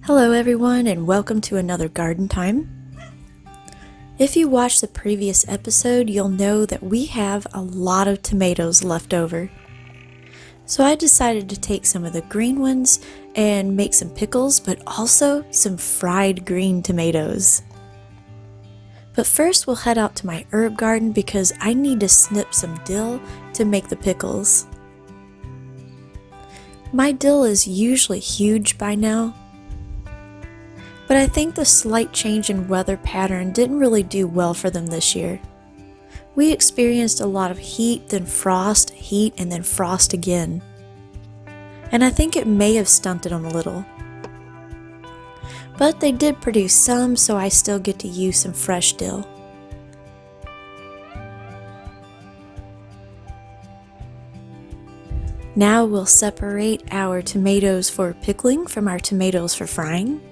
Hello everyone and welcome to another garden time. If you watched the previous episode, you'll know that we have a lot of tomatoes left over. So I decided to take some of the green ones and make some pickles, but also some fried green tomatoes. But first we'll head out to my herb garden because I need to snip some dill to make the pickles. My dill is usually huge by now, but I think the slight change in weather pattern didn't really do well for them this year. We experienced a lot of heat, then frost, heat, and then frost again. And I think it may have stunted them a little. But they did produce some, so I still get to use some fresh dill. Now we'll separate our tomatoes for pickling from our tomatoes for frying.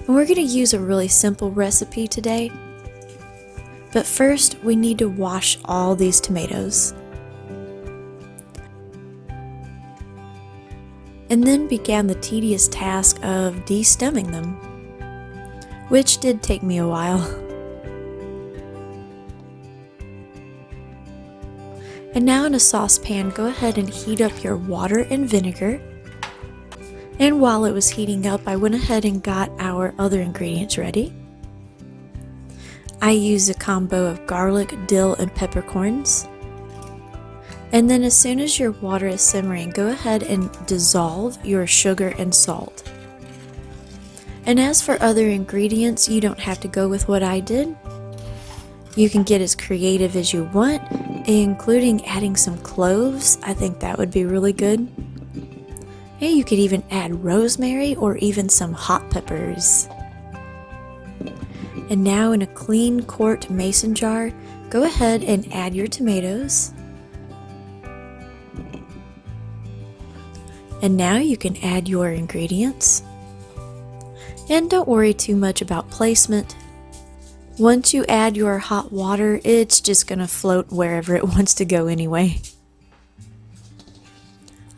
And we're going to use a really simple recipe today. But first, we need to wash all these tomatoes. And then began the tedious task of de-stemming them, which did take me a while. And now in a saucepan, go ahead and heat up your water and vinegar. And while it was heating up, I went ahead and got our other ingredients ready. I used a combo of garlic, dill, and peppercorns. And then as soon as your water is simmering, go ahead and dissolve your sugar and salt. And as for other ingredients, you don't have to go with what I did. You can get as creative as you want, including adding some cloves. I think that would be really good. And you could even add rosemary or even some hot peppers. And now in a clean quart mason jar, go ahead and add your tomatoes. And now you can add your ingredients. And don't worry too much about placement. Once you add your hot water, it's just going to float wherever it wants to go anyway.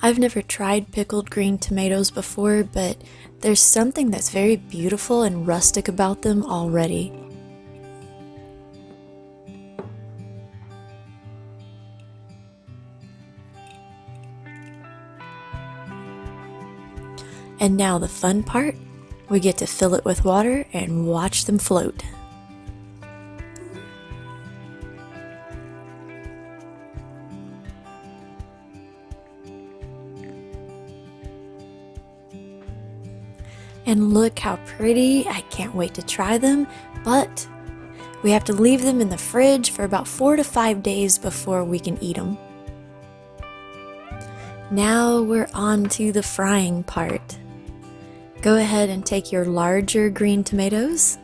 I've never tried pickled green tomatoes before, but there's something that's very beautiful and rustic about them already. And now the fun part, we get to fill it with water and watch them float. And look how pretty. I can't wait to try them, but we have to leave them in the fridge for about 4 to 5 days before we can eat them. Now we're on to the frying part. Go ahead and take your larger green tomatoes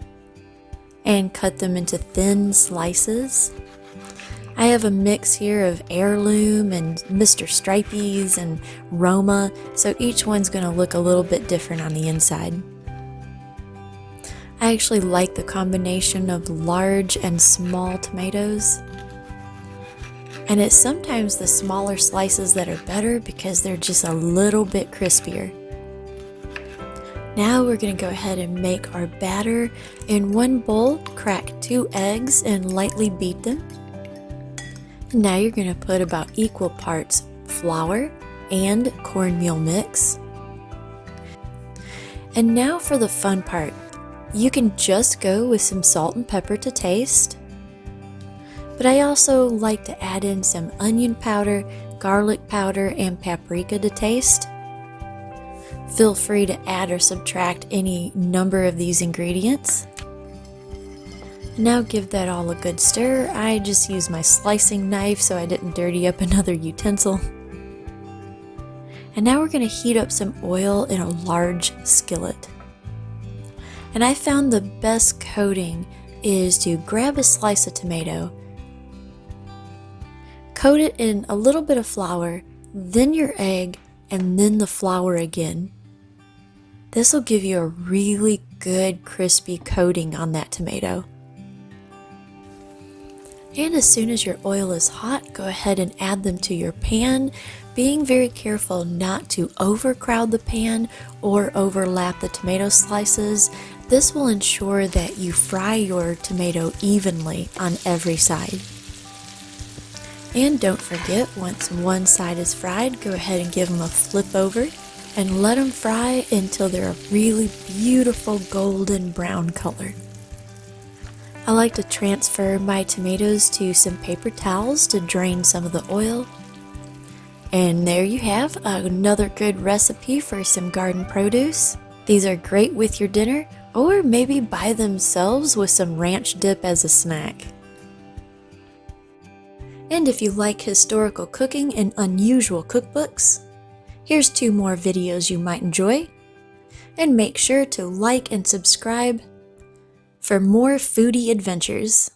and cut them into thin slices. I have a mix here of heirloom and Mr. Stripey's and Roma, so each one's going to look a little bit different on the inside. I actually like the combination of large and small tomatoes. And it's sometimes the smaller slices that are better because they're just a little bit crispier. Now we're going to go ahead and make our batter. In one bowl, crack 2 eggs and lightly beat them. Now you're going to put about equal parts flour and cornmeal mix. And now for the fun part. You can just go with some salt and pepper to taste. But I also like to add in some onion powder, garlic powder, and paprika to taste. Feel free to add or subtract any number of these ingredients. Now give that all a good stir. I just used my slicing knife so I didn't dirty up another utensil. And now we're going to heat up some oil in a large skillet. And I found the best coating is to grab a slice of tomato, coat it in a little bit of flour, then your egg, and then the flour again. This will give you a really good crispy coating on that tomato. And as soon as your oil is hot, go ahead and add them to your pan. Being very careful not to overcrowd the pan or overlap the tomato slices, this will ensure that you fry your tomato evenly on every side. And don't forget, once one side is fried, go ahead and give them a flip over and let them fry until they're a really beautiful golden brown color. I like to transfer my tomatoes to some paper towels to drain some of the oil. And there you have another good recipe for some garden produce. These are great with your dinner, or maybe by themselves with some ranch dip as a snack. And if you like historical cooking and unusual cookbooks, here's 2 more videos you might enjoy. And make sure to like and subscribe for more foodie adventures.